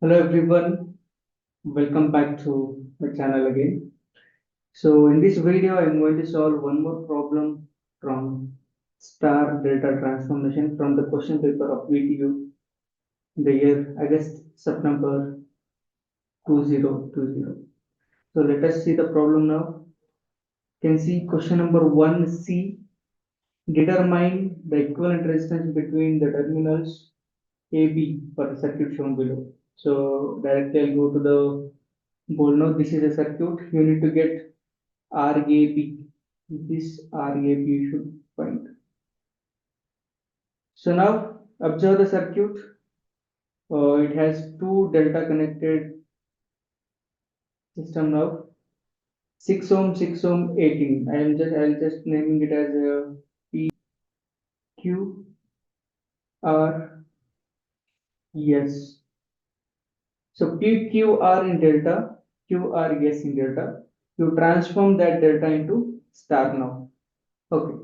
Hello everyone, welcome back to the channel again. So in this video, I'm going to solve one more problem from star delta transformation from the question paper of VTU, the year August September 2020. So let us see the problem now. You can see question number 1C. Determine the equivalent resistance between the terminals AB for the circuit shown below. So directly I'll go to the goal. Now this is a circuit. You need to get RAB. This RAB you should find. So now observe the circuit. It has two delta connected system now. 6 ohm, 6 ohm, 18. I'll just naming it as a PQ R S. So PQR in delta, QRS in delta. You transform that delta into star now. Okay.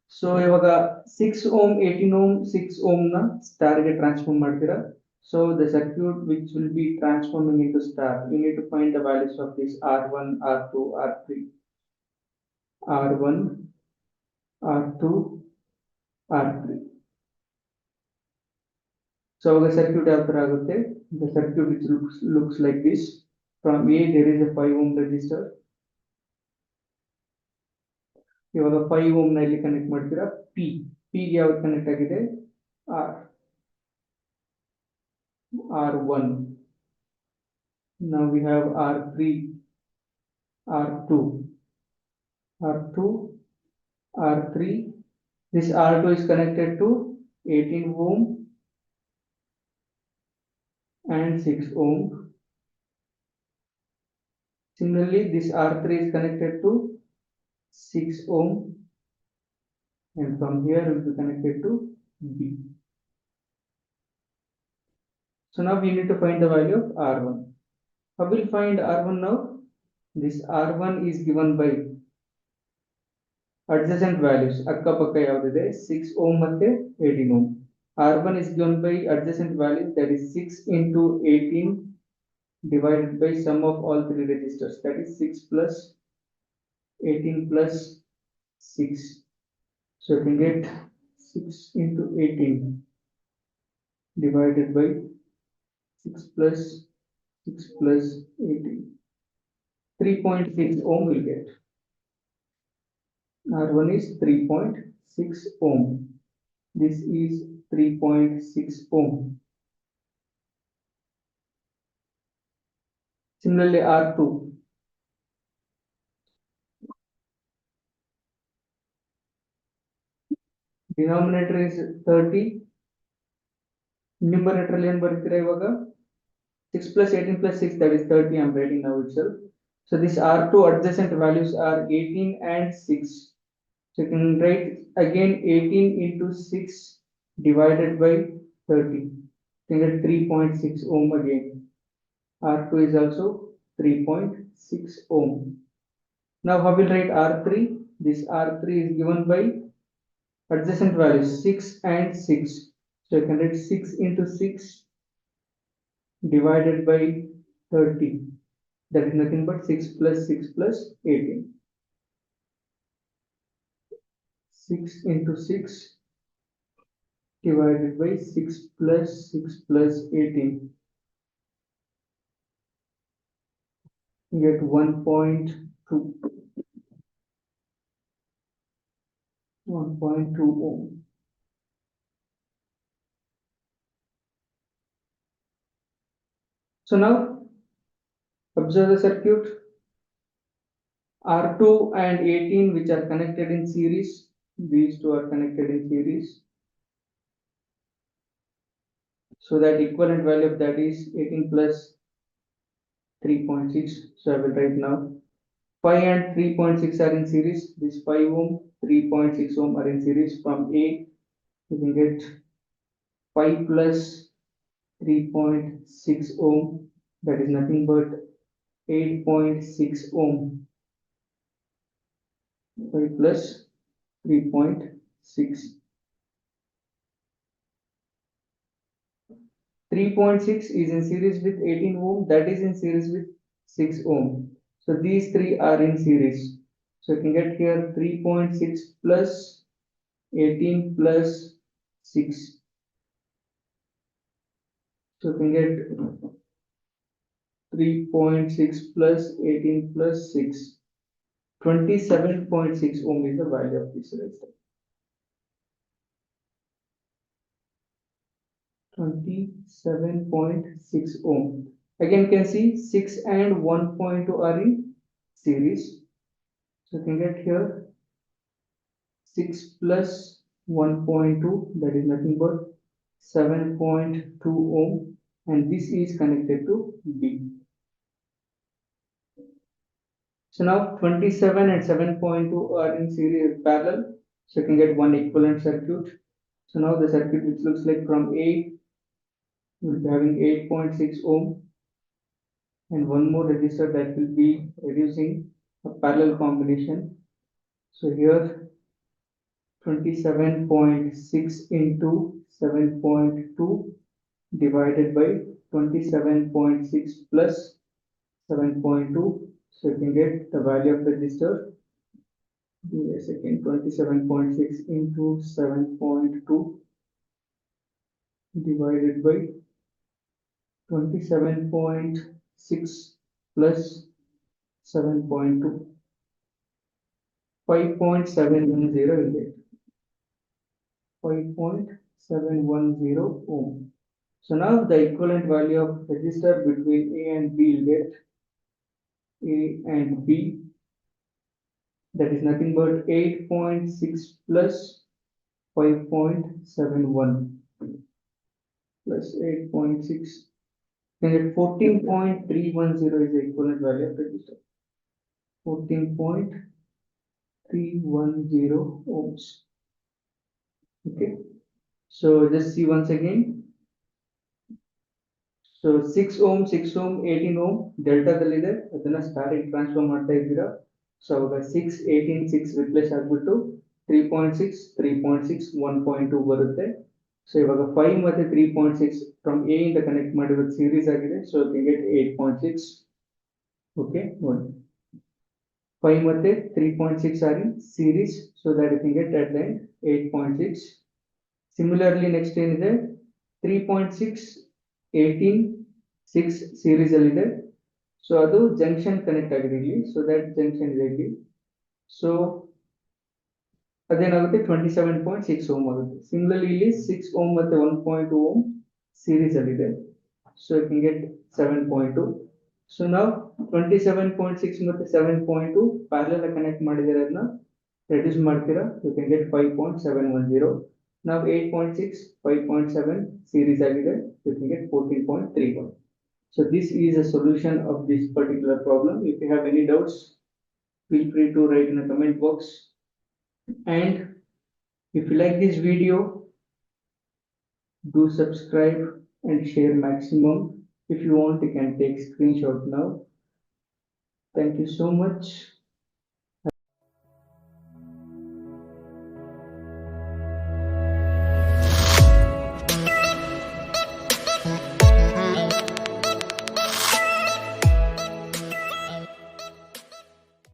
So ಇವಾಗ 6 ohm 18 ohm 6 ohm ನ star ಗೆ transform ಮಾಡ್ತೀರಾ. So the circuit which will be transforming into star, you need to find the values of this R1, R2, R3, R1, R2, R3. So ಅವಾಗ circuit ಯಾವ ತರ ಆಗುತ್ತೆ? The circuit which looks like this. From A there is a 5 ohm resistor. ಇವಾಗ 5 ohm ನ ಇಲ್ಲಿ connect ಮಾಡ್ತೀರಾ. P ಗೆ ಯಾವ್ದು ಕನೆಕ್ಟ್ ಆಗಿದೆ? R1. Now we have R3, R2, R2, R3. This R2 is connected to 18 ohm and 6 ohm. Similarly, this R3 is connected to 6 ohm, and from here it will be connected to B. So now we need to find the value of R1. How will we find R1 now? This R1 is given by adjacent values. ಅಕ್ಕಪಕ್ಕ ಯಾವುದಿದೆ 6 ohm ಮತ್ತೆ 18 ohm. R1 is given by adjacent values, that is 6 into 18 divided by sum of all three resistors, that is 6 plus 18 plus 6. So you can get 6 into 18 divided by 6 plus 6 plus 18. 3.6 ohm will get. R1 is 3.6 ohm. This is 3.6 ohm. Similarly, R2. Denominator is 30. Numerator ಅಲ್ಲಿ ಏನು ಬರೀತೀರಾ ಇವಾಗ 6 plus 18 plus 6, that is 30. I'm writing now itself. So this R2 adjacent values are 18 and 6. So you can write again 18 into 6 divided by 30. You can get 3.6 ohm again. R2 is also 3.6 ohm. Now how will write R3? This R3 is given by adjacent values 6 and 6. So you can write 6 into 6 divided by 30. That is nothing but 6 plus 6 plus 18. 6 into 6 divided by 6 plus 6 plus 18. You get 1.2. 1.2 ohm. So now observe the circuit. R2 and 18 which are connected in series. These two are connected in series. So that equivalent value of that is 18 plus 3.6. So I will write now 5 and 3.6 are in series. This 5 ohm, 3.6 ohm are in series. From A, you can get 5 plus 3.6 ohm. That is nothing but 8.6 ohm. 5 plus 3.6. 3.6 is in series with 18 ohm, that is in series with 6 ohm. So these three are in series. So you can get here 3.6 plus 18 plus 6. So you can get 3.6 plus 18 plus 6. 27.6 ohm is the value of this resistor. 27.6 ohm. Again, you can see 6 and 1.2 are in series. So you can get here 6 plus 1.2, that is nothing but 7.2 ohm, and this is connected to B. So now 27 and 7.2 are in series parallel, so you can get one equivalent circuit. So now the circuit which looks like from A will be having 8.6 ohm and one more resistor that will be reducing a parallel combination. So here 27.6 into 7.2 divided by 27.6 plus 7.2. So you can get the value of the resistor. Give me a second. 27.6 into 7.2 divided by 27.6 plus 7.2. 5.710 will get 5.710 ohm. So now the equivalent value of resistor between A and B will get A and B, that is nothing but 8.6 plus 5.71 plus 8.6. Then get 14.310 is the equivalent value of resistor. 14.310 ohms. Okay. So just see once again. So 6 ohm, 6 ohm, 18 ohm ಡೆಲ್ಟಾದಲ್ಲಿದೆ ಅದನ್ನ ಸ್ಟಾರಿಗೆ transfer ಮಾಡ್ತಾ ಇದ್ದೀರಾ. So ಅವಾಗ 6, 18, 6 replace ಆಗ್ಬಿಟ್ಟು 3.6, 3.6, 1.2 ಬರುತ್ತೆ. So ಇವಾಗ 5 ಮತ್ತೆ 3.6 from A ಇಂದ connect ಮಾಡಿರೋದು ಸೀರೀಸ್ ಆಗಿದೆ. So you get 8.6. ಓಕೆ, ನೋಡಿ 5 ಮತ್ತೆ 3.6 are in series, so that you can get at the end 8.6. Similarly, next ಏನಿದೆ 3.6, 18, 6 series ಅಲ್ಲಿದೆ. ಸೊ ಅದು ಜಂಕ್ಷನ್ ಕನೆಕ್ಟ್ ಆಗಿದೆ ಇಲ್ಲಿ. ಸೊ ದಟ್ ಜಂಕ್ಷನ್ ಇದೆ ಇಲ್ಲಿ. ಸೊ ಅದೇನಾಗುತ್ತೆ 27.6 ಓಮ್ ಆಗುತ್ತೆ. ಸಿಮಿಲರ್ಲಿ ಇಲ್ಲಿ 6 ಓಮ್ ಮತ್ತೆ 1.2 ಓಮ್ ಸೀರೀಸ್ ಅಲ್ಲಿದೆ. So you can get 7.2. So ನಾವು 27.6 ಮತ್ತೆ 7.2 ಪ್ಯಾರಲಲ್ ಕನೆಕ್ಟ್ ಮಾಡಿದರೆ ಅದನ್ನ ರೆಡ್ಯೂಸ್ ಮಾಡ್ತೀರಾ, ಯು ಕ್ಯಾನ್ ಗೆಟ್ 5.710. ನಾವು 8.6, 5.7 series ಆಗಿದೆ, you can get 14.31. So this is a solution of this particular problem. If you have any doubts, feel free to write in the comment box. And if you like this video, do subscribe and share maximum. If you want, you can take screenshot now. Thank you so much.